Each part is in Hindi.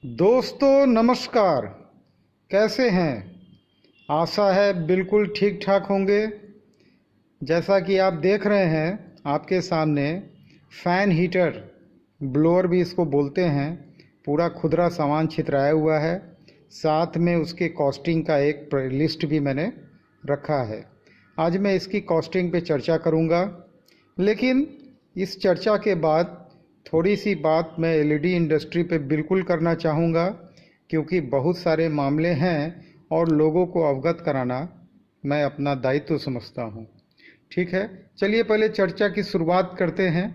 दोस्तों नमस्कार। कैसे हैं? आशा है बिल्कुल ठीक ठाक होंगे। जैसा कि आप देख रहे हैं आपके सामने फ़ैन हीटर, ब्लोअर भी इसको बोलते हैं, पूरा खुदरा सामान छितराया हुआ है। साथ में उसके कॉस्टिंग का एक लिस्ट भी मैंने रखा है। आज मैं इसकी कॉस्टिंग पे चर्चा करूंगा, लेकिन इस चर्चा के बाद थोड़ी सी बात मैं एलईडी इंडस्ट्री पे बिल्कुल करना चाहूँगा, क्योंकि बहुत सारे मामले हैं और लोगों को अवगत कराना मैं अपना दायित्व समझता हूँ। ठीक है, चलिए पहले चर्चा की शुरुआत करते हैं।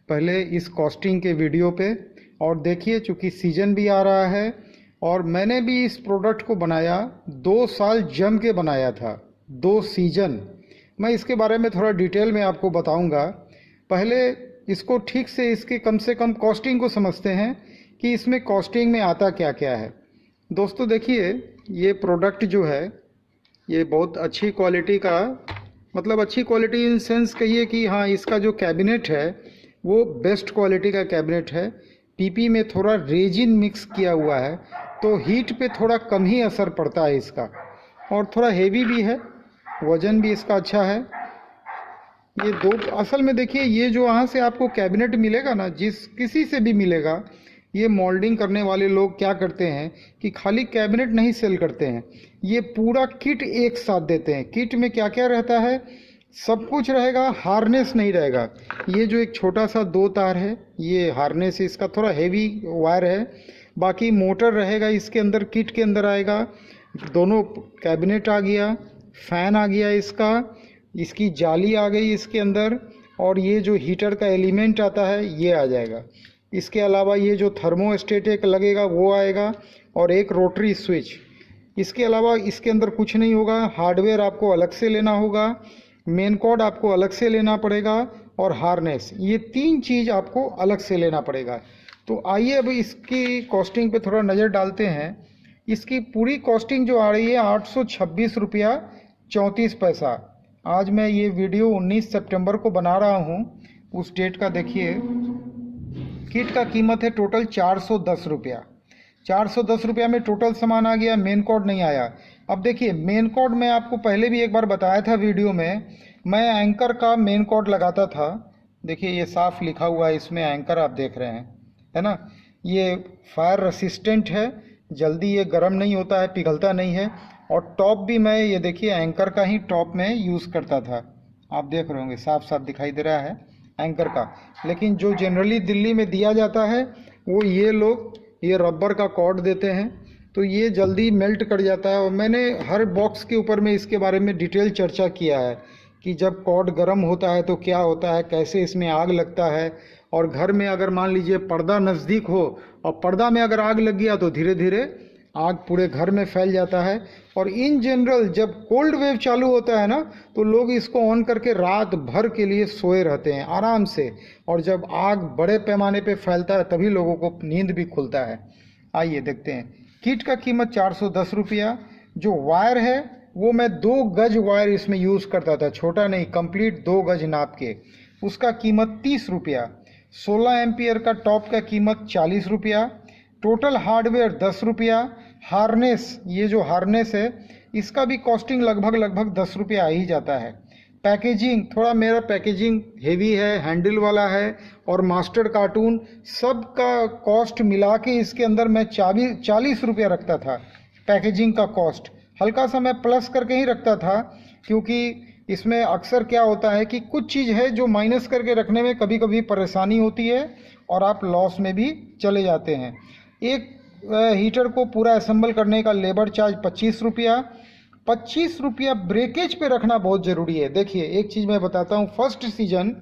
पहले इस कॉस्टिंग के वीडियो पे, और देखिए चूँकि सीजन भी आ रहा है और मैंने भी इस प्रोडक्ट को बनाया 2 साल जम के बनाया था, 2 सीजन। मैं इसके बारे में थोड़ा डिटेल में आपको बताऊंगा। पहले इसको ठीक से कम कॉस्टिंग को समझते हैं कि इसमें कॉस्टिंग में आता क्या क्या है। दोस्तों देखिए, ये प्रोडक्ट जो है ये बहुत अच्छी क्वालिटी का, मतलब अच्छी क्वालिटी इन सेंस कहिए कि हाँ, इसका जो कैबिनेट है वो बेस्ट क्वालिटी का कैबिनेट है। पीपी में थोड़ा रेजिन मिक्स किया हुआ है, तो हीट पे थोड़ा कम ही असर पड़ता है इसका, और थोड़ा हेवी भी है, वज़न भी इसका अच्छा है। ये दो असल में देखिए, ये जो वहाँ से आपको कैबिनेट मिलेगा ना, जिस किसी से भी मिलेगा, ये मोल्डिंग करने वाले लोग क्या करते हैं कि खाली कैबिनेट नहीं सेल करते हैं, ये पूरा किट एक साथ देते हैं। किट में क्या क्या रहता है, सब कुछ रहेगा, हार्नेस नहीं रहेगा। ये जो एक छोटा सा 2 तार है, ये हार्नेस, इसका थोड़ा हेवी वायर है। बाकी मोटर रहेगा इसके अंदर, किट के अंदर आएगा। दोनों कैबिनेट आ गया, फैन आ गया इसका, इसकी जाली आ गई इसके अंदर, और ये जो हीटर का एलिमेंट आता है ये आ जाएगा। इसके अलावा ये जो थर्मोस्टेट एक लगेगा वो आएगा, और एक रोटरी स्विच। इसके अलावा इसके अंदर कुछ नहीं होगा। हार्डवेयर आपको अलग से लेना होगा, मेन कॉर्ड आपको अलग से लेना पड़ेगा, और हार्नेस, ये 3 चीज़ आपको अलग से लेना पड़ेगा। तो आइए अब इसकी कॉस्टिंग पे थोड़ा नज़र डालते हैं। इसकी पूरी कॉस्टिंग जो आ रही है 826 रुपया 34 पैसा। आज मैं ये वीडियो 19 सितंबर को बना रहा हूँ, उस डेट का देखिए। किट का कीमत है टोटल 410 रुपया। 410 रुपया में टोटल सामान आ गया, मेन कॉर्ड नहीं आया। अब देखिए, मेन कॉर्ड मैं आपको पहले भी एक बार बताया था वीडियो में, मैं एंकर का मेन कॉर्ड लगाता था। देखिए ये साफ लिखा हुआ है इसमें, एंकर आप देख रहे हैं, है ना। ये फायर रेसिस्टेंट है, जल्दी ये गर्म नहीं होता है, पिघलता नहीं है। और टॉप भी मैं, ये देखिए, एंकर का ही टॉप में यूज़ करता था। आप देख रहे होंगे साफ साफ दिखाई दे रहा है एंकर का। लेकिन जो जनरली दिल्ली में दिया जाता है वो ये लोग ये रबर का कॉर्ड देते हैं, तो ये जल्दी मेल्ट कर जाता है। और मैंने हर बॉक्स के ऊपर में इसके बारे में डिटेल चर्चा किया है कि जब कॉर्ड गर्म होता है तो क्या होता है, कैसे इसमें आग लगता है। और घर में अगर मान लीजिए पर्दा नज़दीक हो और पर्दा में अगर आग लग गया तो धीरे धीरे आग पूरे घर में फैल जाता है। और इन जनरल जब कोल्ड वेव चालू होता है ना, तो लोग इसको ऑन करके रात भर के लिए सोए रहते हैं आराम से, और जब आग बड़े पैमाने पे फैलता है तभी लोगों को नींद भी खुलता है। आइए देखते हैं। किट का कीमत 410 रुपया। जो वायर है वो मैं 2 गज वायर इसमें यूज़ करता था, छोटा नहीं, कंप्लीट 2 गज नाप के। उसका कीमत 30 रुपया। 16 एम्पियर का टॉप का कीमत 40 रुपया। टोटल हार्डवेयर 10 रुपया। हार्नेस, ये जो हार्नेस है इसका भी कॉस्टिंग लगभग 10 रुपया आ ही जाता है। पैकेजिंग, थोड़ा मेरा पैकेजिंग हेवी है, हैंडल वाला है, और मास्टर कार्टून, सब का कॉस्ट मिला के इसके अंदर मैं 40 रुपया रखता था। पैकेजिंग का कॉस्ट हल्का सा मैं प्लस करके ही रखता था, क्योंकि इसमें अक्सर क्या होता है कि कुछ चीज़ है जो माइनस करके रखने में कभी कभी परेशानी होती है और आप लॉस में भी चले जाते हैं। एक हीटर को पूरा असेंबल करने का लेबर चार्ज 25 रुपया। 25 रुपया ब्रेकेज पे रखना बहुत ज़रूरी है। देखिए एक चीज़ मैं बताता हूँ, फर्स्ट सीजन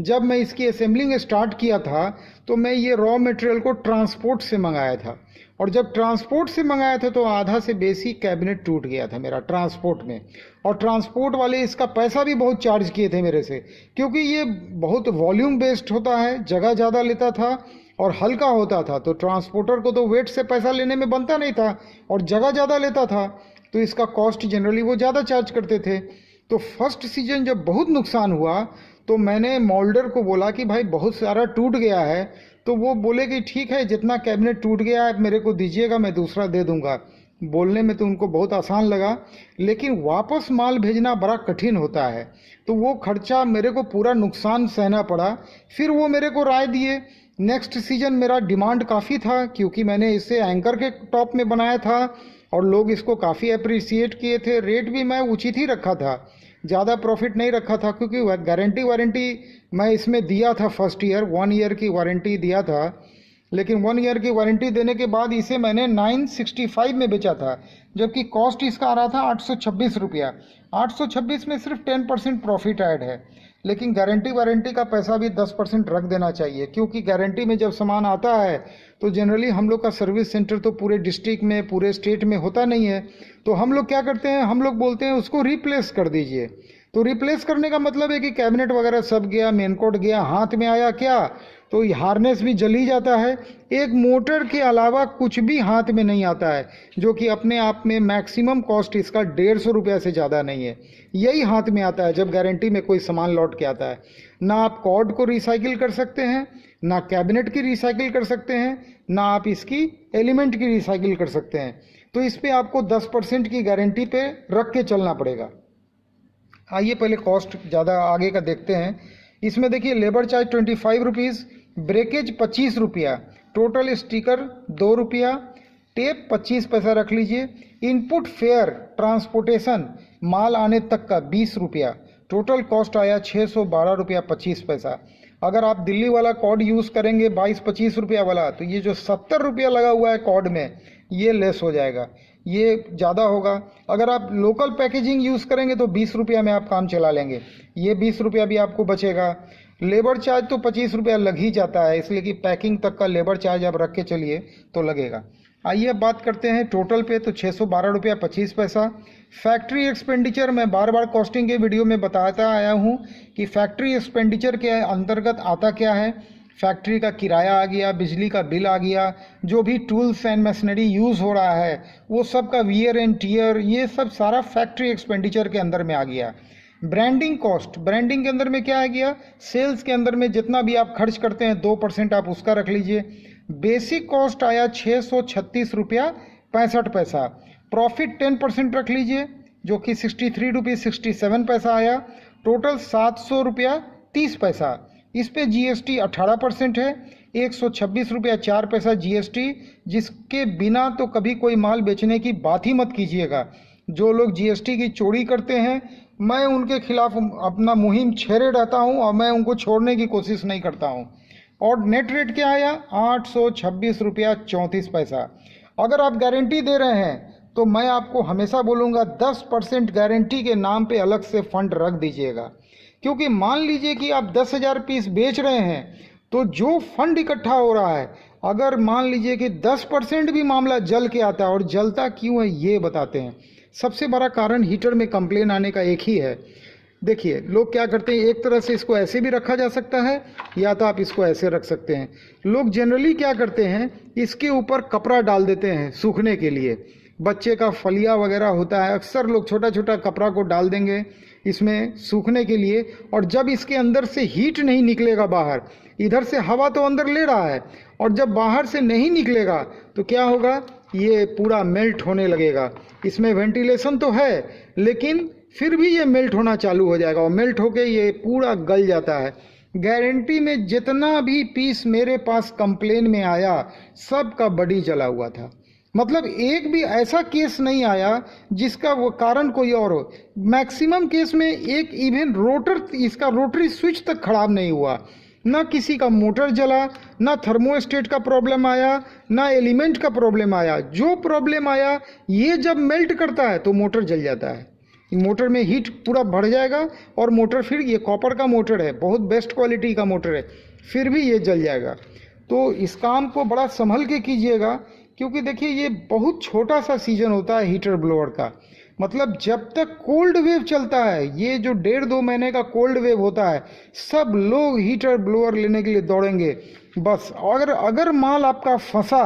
जब मैं इसकी असेंबलिंग स्टार्ट किया था तो मैं ये रॉ मटेरियल को ट्रांसपोर्ट से मंगाया था, और जब ट्रांसपोर्ट से मंगाया था तो आधा से बेसी कैबिनेट टूट गया था मेरा ट्रांसपोर्ट में। और ट्रांसपोर्ट वाले इसका पैसा भी बहुत चार्ज किए थे मेरे से, क्योंकि ये बहुत वॉल्यूम बेस्ड होता है, जगह ज़्यादा लेता था और हल्का होता था, तो ट्रांसपोर्टर को तो वेट से पैसा लेने में बनता नहीं था, और जगह ज़्यादा लेता था तो इसका कॉस्ट जनरली वो ज़्यादा चार्ज करते थे। तो फर्स्ट सीजन जब बहुत नुकसान हुआ तो मैंने मोल्डर को बोला कि भाई बहुत सारा टूट गया है, तो वो बोले कि ठीक है, जितना कैबिनेट टूट गया है मेरे को दीजिएगा, मैं दूसरा दे दूंगा। बोलने में तो उनको बहुत आसान लगा, लेकिन वापस माल भेजना बड़ा कठिन होता है। तो वो खर्चा मेरे को पूरा नुकसान सहना पड़ा। फिर वो मेरे को राय दिए। नेक्स्ट सीजन मेरा डिमांड काफ़ी था, क्योंकि मैंने इसे एंकर के टॉप में बनाया था और लोग इसको काफ़ी अप्रिसिएट किए थे। रेट भी मैं उचित ही रखा था, ज़्यादा प्रॉफिट नहीं रखा था, क्योंकि गारंटी वारंटी मैं इसमें दिया था। फर्स्ट ईयर 1 ईयर की वारंटी दिया था, लेकिन 1 ईयर की वारंटी देने के बाद इसे मैंने 965 में बेचा था, जबकि कॉस्ट इसका आ रहा था 826 रुपया। 826 में सिर्फ 10% प्रॉफिट ऐड है, लेकिन गारंटी वारंटी का पैसा भी 10% रख देना चाहिए, क्योंकि गारंटी में जब सामान आता है तो जनरली हम लोग का सर्विस सेंटर तो पूरे डिस्ट्रिक्ट में, पूरे स्टेट में होता नहीं है। तो हम लोग क्या करते हैं, हम लोग बोलते हैं उसको रिप्लेस कर दीजिए। तो रिप्लेस करने का मतलब है कि कैबिनेट वगैरह सब गया, मेन कोड गया, हाथ में आया क्या, तो हार्नेस भी जल ही जाता है। एक मोटर के अलावा कुछ भी हाथ में नहीं आता है, जो कि अपने आप में मैक्सिमम कॉस्ट इसका 150 रुपया से ज़्यादा नहीं है। यही हाथ में आता है जब गारंटी में कोई सामान लौट के आता है। ना आप कॉर्ड को रिसाइकिल कर सकते हैं, ना कैबिनेट की रिसाइकिल कर सकते हैं, ना आप इसकी एलिमेंट की रिसाइकिल कर सकते हैं। तो इस पर आपको 10% की गारंटी पे रख के चलना पड़ेगा। आइए पहले कॉस्ट ज़्यादा आगे का देखते हैं। इसमें देखिए, लेबर चार्ज 25 रुपीज़, ब्रेकेज 25 रुपया, टोटल स्टिकर 2 रुपया, टेप 25 पैसा रख लीजिए, इनपुट फेयर ट्रांसपोर्टेशन माल आने तक का 20 रुपया, टोटल कॉस्ट आया 612 रुपया 25 पैसा। अगर आप दिल्ली वाला कॉर्ड यूज़ करेंगे 22-25 रुपया वाला, तो ये जो 70 रुपया लगा हुआ है कॉर्ड में, ये लेस हो जाएगा, ये ज़्यादा होगा। अगर आप लोकल पैकेजिंग यूज़ करेंगे तो 20 रुपया में आप काम चला लेंगे, ये 20 रुपया भी आपको बचेगा। लेबर चार्ज तो 25 रुपया लग ही जाता है, इसलिए कि पैकिंग तक का लेबर चार्ज आप रख के चलिए तो लगेगा। आइए अब बात करते हैं टोटल पे, तो 612 रुपया 25 पैसा। फैक्ट्री एक्सपेंडिचर मैं बार बार कॉस्टिंग के वीडियो में बताता आया हूँ कि फैक्ट्री एक्सपेंडिचर के अंतर्गत आता क्या है। फैक्ट्री का किराया आ गया, बिजली का बिल आ गया, जो भी टूल्स एंड मशीनरी यूज़ हो रहा है वो सब का वियर एंड टीयर, ये सब सारा फैक्ट्री एक्सपेंडिचर के अंदर में आ गया। ब्रांडिंग कॉस्ट, ब्रांडिंग के अंदर में क्या आ गया, सेल्स के अंदर में जितना भी आप खर्च करते हैं 2% आप उसका रख लीजिए। बेसिक कॉस्ट आया 636 रुपया 65 पैसा। प्रॉफिट 10% रख लीजिए, जो कि 63 रुपीज़ 67 पैसा आया। टोटल 700 रुपया 30 पैसा। इस पे जीएसटी 18% है, 126 रुपया 4 पैसा जीएसटी, जिसके बिना तो कभी कोई माल बेचने की बात ही मत कीजिएगा। जो लोग जीएसटी की चोरी करते हैं, मैं उनके खिलाफ अपना मुहिम छेड़े रहता हूं और मैं उनको छोड़ने की कोशिश नहीं करता हूं। और नेट रेट क्या आया, 826 रुपया 34 पैसा। अगर आप गारंटी दे रहे हैं तो मैं आपको हमेशा बोलूँगा 10% गारंटी के नाम पे अलग से फंड रख दीजिएगा, क्योंकि मान लीजिए कि आप 10,000 पीस बेच रहे हैं, तो जो फंड इकट्ठा हो रहा है, अगर मान लीजिए कि 10% भी मामला जल के आता है, और जलता क्यों है ये बताते हैं। सबसे बड़ा कारण हीटर में कंप्लेन आने का एक ही है। देखिए, लोग क्या करते हैं, एक तरह से इसको ऐसे भी रखा जा सकता है, या तो आप इसको ऐसे रख सकते हैं। लोग जनरली क्या करते हैं, इसके ऊपर कपड़ा डाल देते हैं सूखने के लिए। बच्चे का फलिया वगैरह होता है, अक्सर लोग छोटा छोटा कपड़ा को डाल देंगे इसमें सूखने के लिए, और जब इसके अंदर से हीट नहीं निकलेगा बाहर, इधर से हवा तो अंदर ले रहा है, और जब बाहर से नहीं निकलेगा तो क्या होगा, ये पूरा मेल्ट होने लगेगा। इसमें वेंटिलेशन तो है, लेकिन फिर भी ये मेल्ट होना चालू हो जाएगा, और मेल्ट होके ये पूरा गल जाता है। गारंटी में जितना भी पीस मेरे पास कंप्लेन में आया, सब का बॉडी जला हुआ था। मतलब एक भी ऐसा केस नहीं आया जिसका वो कारण कोई और हो। मैक्सिमम केस में एक इवन रोटर, इसका रोटरी स्विच तक खराब नहीं हुआ, ना किसी का मोटर जला, ना थर्मोस्टेट का प्रॉब्लम आया, ना एलिमेंट का प्रॉब्लम आया। जो प्रॉब्लम आया, ये जब मेल्ट करता है तो मोटर जल जाता है, मोटर में हीट पूरा बढ़ जाएगा, और मोटर फिर, ये कॉपर का मोटर है, बहुत बेस्ट क्वालिटी का मोटर है, फिर भी ये जल जाएगा। तो इस काम को बड़ा संभल के कीजिएगा, क्योंकि देखिए ये बहुत छोटा सा सीजन होता है हीटर ब्लोअर का। मतलब जब तक कोल्ड वेव चलता है, ये जो 1.5-2 महीने का कोल्ड वेव होता है, सब लोग हीटर ब्लोअर लेने के लिए दौड़ेंगे बस। अगर माल आपका फंसा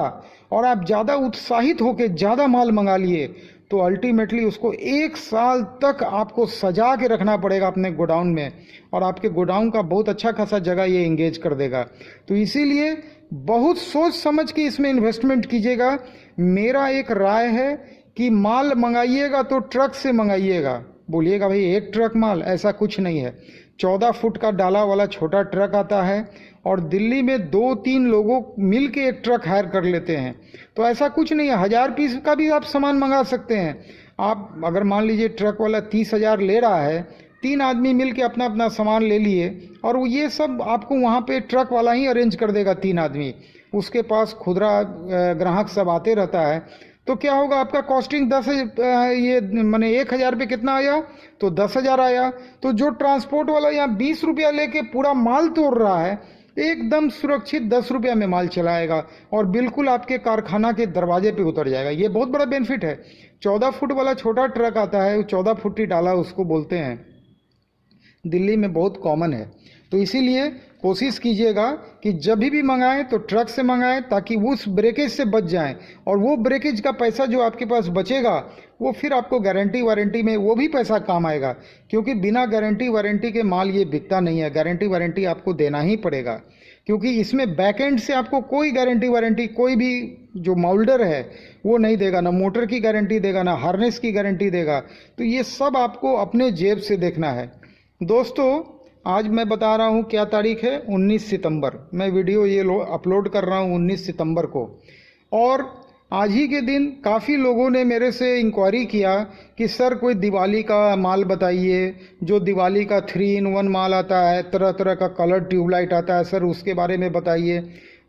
और आप ज़्यादा उत्साहित होकर ज़्यादा माल मंगा लिए, तो अल्टीमेटली उसको 1 साल तक आपको सजा के रखना पड़ेगा अपने गोडाउन में, और आपके गोडाउन का बहुत अच्छा खासा जगह ये इंगेज कर देगा। तो इसीलिए बहुत सोच समझ के इसमें इन्वेस्टमेंट कीजिएगा। मेरा एक राय है कि माल मंगाइएगा तो ट्रक से मंगाइएगा। बोलिएगा भाई एक ट्रक माल, ऐसा कुछ नहीं है। 14 फुट का डाला वाला छोटा ट्रक आता है, और दिल्ली में 2-3 लोगों मिल के एक ट्रक हायर कर लेते हैं। तो ऐसा कुछ नहीं है, 1000 पीस का भी आप सामान मंगा सकते हैं। आप अगर मान लीजिए ट्रक वाला 30,000 ले रहा है, 3 आदमी मिल के अपना अपना सामान ले लिए, और ये सब आपको वहाँ पे ट्रक वाला ही अरेंज कर देगा। 3 आदमी, उसके पास खुदरा ग्राहक सब आते रहता है। तो क्या होगा, आपका कॉस्टिंग 10 ये मैंने 1000 पे कितना आया, तो 10,000 आया। तो जो ट्रांसपोर्ट वाला यहाँ 20 रुपया लेके पूरा माल तोड़ रहा है, एकदम सुरक्षित 10 रुपया में माल चलाएगा और बिल्कुल आपके कारखाना के दरवाजे पे उतर जाएगा। ये बहुत बड़ा बेनिफिट है। 14 फुट वाला छोटा ट्रक आता है, 14 फुटी डाला उसको बोलते हैं, दिल्ली में बहुत कॉमन है। तो इसीलिए कोशिश कीजिएगा कि जब भी मंगाएं तो ट्रक से मंगाएं, ताकि उस ब्रेकेज से बच जाएं, और वो ब्रेकेज का पैसा जो आपके पास बचेगा वो फिर आपको गारंटी वारंटी में वो भी पैसा काम आएगा, क्योंकि बिना गारंटी वारंटी के माल ये बिकता नहीं है। गारंटी वारंटी आपको देना ही पड़ेगा, क्योंकि इसमें बैक एंड से आपको कोई गारंटी वारंटी कोई भी जो मोल्डर है वो नहीं देगा, ना मोटर की गारंटी देगा, ना हार्नेस की गारंटी देगा। तो ये सब आपको अपने जेब से देखना है। दोस्तों, आज मैं बता रहा हूँ क्या तारीख है, 19 सितंबर। मैं वीडियो ये अपलोड कर रहा हूँ 19 सितंबर को, और आज ही के दिन काफ़ी लोगों ने मेरे से इंक्वायरी किया कि सर कोई दिवाली का माल बताइए, जो दिवाली का 3-in-1 माल आता है, तरह तरह का कलर ट्यूबलाइट आता है, सर उसके बारे में बताइए।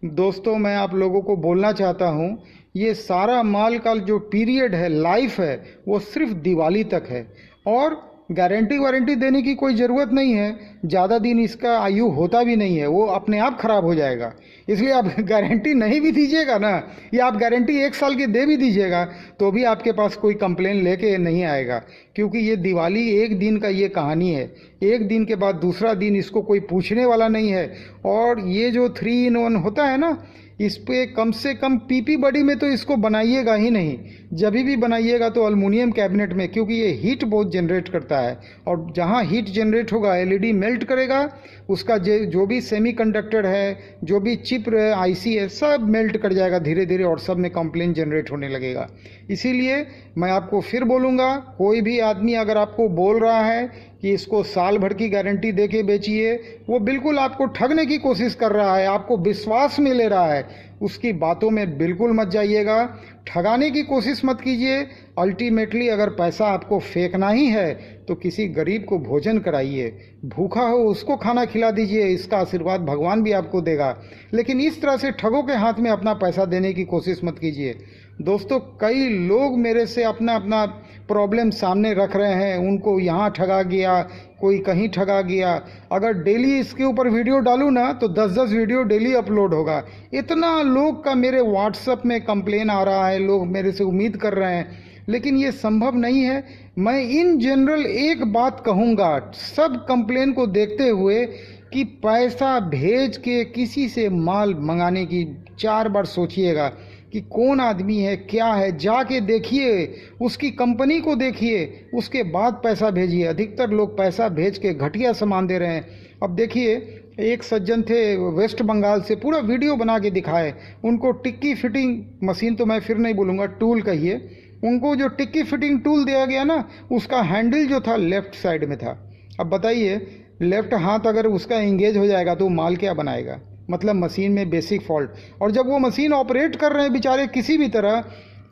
दोस्तों, मैं आप लोगों को बोलना चाहता हूँ, ये सारा माल का जो पीरियड है, लाइफ है, वो सिर्फ दिवाली तक है, और गारंटी वारंटी देने की कोई ज़रूरत नहीं है। ज़्यादा दिन इसका आयु होता भी नहीं है, वो अपने आप ख़राब हो जाएगा। इसलिए आप गारंटी नहीं भी दीजिएगा ना, या आप गारंटी 1 साल की दे भी दीजिएगा, तो भी आपके पास कोई कंप्लेन लेके नहीं आएगा, क्योंकि ये दिवाली एक दिन का ये कहानी है। एक दिन के बाद दूसरा दिन इसको कोई पूछने वाला नहीं है। और ये जो 3-in-1 होता है ना, इस पे कम से कम पीपी बॉडी में तो इसको बनाइएगा ही नहीं। जब भी बनाइएगा तो अल्मुनियम कैबिनेट में, क्योंकि ये हीट बहुत जनरेट करता है, और जहाँ हीट जनरेट होगा एलईडी मेल्ट करेगा, उसका जो भी सेमीकंडक्टर है, जो भी चिप आईसी है, सब मेल्ट कर जाएगा धीरे धीरे, और सब में कंप्लेन जनरेट होने लगेगा। इसीलिए मैं आपको फिर बोलूँगा, कोई भी आदमी अगर आपको बोल रहा है कि इसको साल भर की गारंटी दे के बेचिए, वो बिल्कुल आपको ठगने की कोशिश कर रहा है, आपको विश्वास में ले रहा है। उसकी बातों में बिल्कुल मत जाइएगा, ठगाने की कोशिश मत कीजिए। अल्टीमेटली अगर पैसा आपको फेंकना ही है तो किसी गरीब को भोजन कराइए, भूखा हो उसको खाना खिला दीजिए, इसका आशीर्वाद भगवान भी आपको देगा। लेकिन इस तरह से ठगों के हाथ में अपना पैसा देने की कोशिश मत कीजिए। दोस्तों, कई लोग मेरे से अपना अपना प्रॉब्लम सामने रख रहे हैं, उनको यहाँ ठगा गया, कोई कहीं ठगा गया। अगर डेली इसके ऊपर वीडियो डालूँ ना तो 10-10 वीडियो डेली अपलोड होगा। इतना लोग का मेरे व्हाट्सएप में कंप्लेन आ रहा है, लोग मेरे से उम्मीद कर रहे हैं, लेकिन ये संभव नहीं है। मैं इन जनरल एक बात कहूँगा सब कंप्लेन को देखते हुए, कि पैसा भेज के किसी से माल मंगाने की 4 बार सोचिएगा कि कौन आदमी है, क्या है, जाके देखिए, उसकी कंपनी को देखिए, उसके बाद पैसा भेजिए। अधिकतर लोग पैसा भेज के घटिया सामान दे रहे हैं। अब देखिए, एक सज्जन थे वेस्ट बंगाल से, पूरा वीडियो बना के दिखाए। उनको टिक्की फिटिंग मशीन, तो मैं फिर नहीं बोलूँगा, टूल कहिए, उनको जो टिक्की फिटिंग टूल दिया गया ना, उसका हैंडल जो था लेफ्ट साइड में था। अब बताइए, लेफ्ट हाथ अगर उसका इंगेज हो जाएगा तो माल क्या बनाएगा? मतलब मशीन में बेसिक फॉल्ट। और जब वो मशीन ऑपरेट कर रहे हैं बेचारे किसी भी तरह,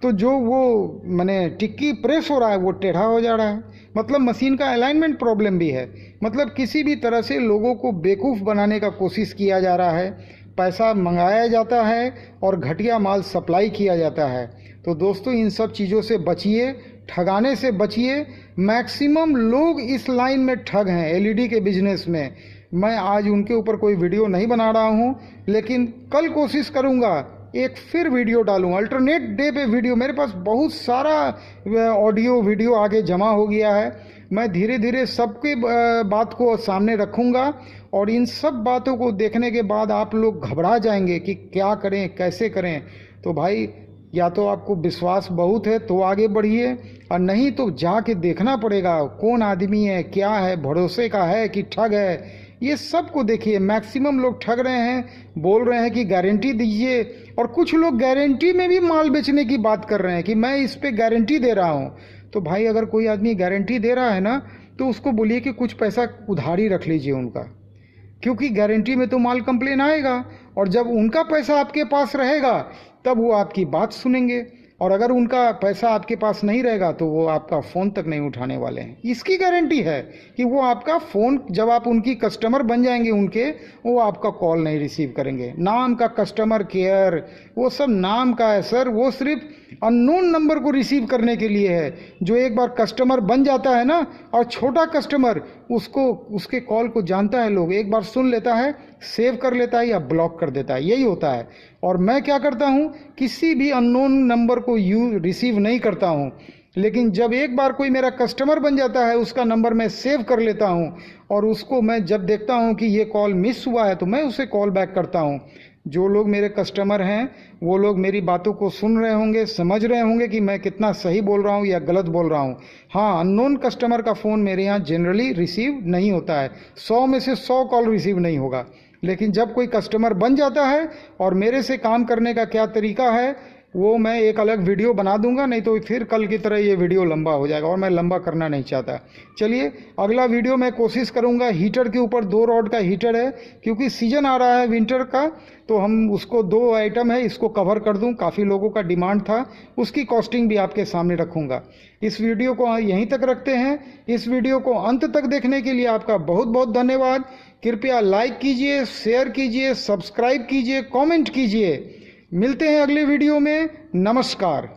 तो जो वो मैंने टिक्की प्रेस हो रहा है वो टेढ़ा हो जा रहा है। मतलब मशीन का अलाइनमेंट प्रॉब्लम भी है। मतलब किसी भी तरह से लोगों को बेवकूफ़ बनाने का कोशिश किया जा रहा है, पैसा मंगाया जाता है और घटिया माल सप्लाई किया जाता है। तो दोस्तों, इन सब चीज़ों से बचिए, ठगाने से बचिए। मैक्सिमम लोग इस लाइन में ठग हैं, एलईडी के बिजनेस में। मैं आज उनके ऊपर कोई वीडियो नहीं बना रहा हूँ, लेकिन कल कोशिश करूँगा एक फिर वीडियो डालूँ, अल्टरनेट डे पे वीडियो। मेरे पास बहुत सारा ऑडियो वीडियो आगे जमा हो गया है। मैं धीरे धीरे सबके बात को सामने रखूँगा, और इन सब बातों को देखने के बाद आप लोग घबरा जाएंगे कि क्या करें, कैसे करें। तो भाई, या तो आपको विश्वास बहुत है तो आगे बढ़िए, और नहीं तो जाके देखना पड़ेगा कौन आदमी है, क्या है, भरोसे का है कि ठग है। ये सब को देखिए, मैक्सिमम लोग ठग रहे हैं, बोल रहे हैं कि गारंटी दीजिए, और कुछ लोग गारंटी में भी माल बेचने की बात कर रहे हैं कि मैं इस पे गारंटी दे रहा हूँ। तो भाई अगर कोई आदमी गारंटी दे रहा है ना, तो उसको बोलिए कि कुछ पैसा उधारी रख लीजिए उनका, क्योंकि गारंटी में तो माल कंप्लेन आएगा, और जब उनका पैसा आपके पास रहेगा तब वो आपकी बात सुनेंगे, और अगर उनका पैसा आपके पास नहीं रहेगा तो वो आपका फ़ोन तक नहीं उठाने वाले हैं। इसकी गारंटी है कि वो आपका फ़ोन, जब आप उनकी कस्टमर बन जाएंगे उनके, वो आपका कॉल नहीं रिसीव करेंगे। नाम का कस्टमर केयर, वो सब नाम का है सर, वो सिर्फ अननोन नंबर को रिसीव करने के लिए है। जो एक बार कस्टमर बन जाता है ना, और छोटा कस्टमर, उसको उसके कॉल को जानता है लोग, एक बार सुन लेता है, सेव कर लेता है या ब्लॉक कर देता है, यही होता है। और मैं क्या करता हूँ, किसी भी अननोन नंबर को रिसीव नहीं करता हूँ, लेकिन जब एक बार कोई मेरा कस्टमर बन जाता है उसका नंबर मैं सेव कर लेता हूँ, और उसको मैं जब देखता हूँ कि ये कॉल मिस हुआ है तो मैं उसे कॉल बैक करता हूँ। जो लोग मेरे कस्टमर हैं वो लोग मेरी बातों को सुन रहे होंगे, समझ रहे होंगे कि मैं कितना सही बोल रहा हूँ या गलत बोल रहा हूँ। हाँ, अननोन कस्टमर का फ़ोन मेरे यहाँ जनरली रिसीव नहीं होता है, 100 में से 100 कॉल रिसीव नहीं होगा। लेकिन जब कोई कस्टमर बन जाता है, और मेरे से काम करने का क्या तरीका है वो मैं एक अलग वीडियो बना दूंगा, नहीं तो फिर कल की तरह ये वीडियो लंबा हो जाएगा, और मैं लंबा करना नहीं चाहता। चलिए अगला वीडियो मैं कोशिश करूंगा, हीटर के ऊपर 2 रॉड का हीटर है, क्योंकि सीजन आ रहा है विंटर का, तो हम उसको 2 आइटम है इसको कवर कर दूं, काफ़ी लोगों का डिमांड था, उसकी कॉस्टिंग भी आपके सामने रखूंगा। इस वीडियो को यहीं तक रखते हैं। इस वीडियो को अंत तक देखने के लिए आपका बहुत बहुत धन्यवाद। कृपया लाइक कीजिए, शेयर कीजिए, सब्सक्राइब कीजिए, कमेंट कीजिए। मिलते हैं अगले वीडियो में। नमस्कार।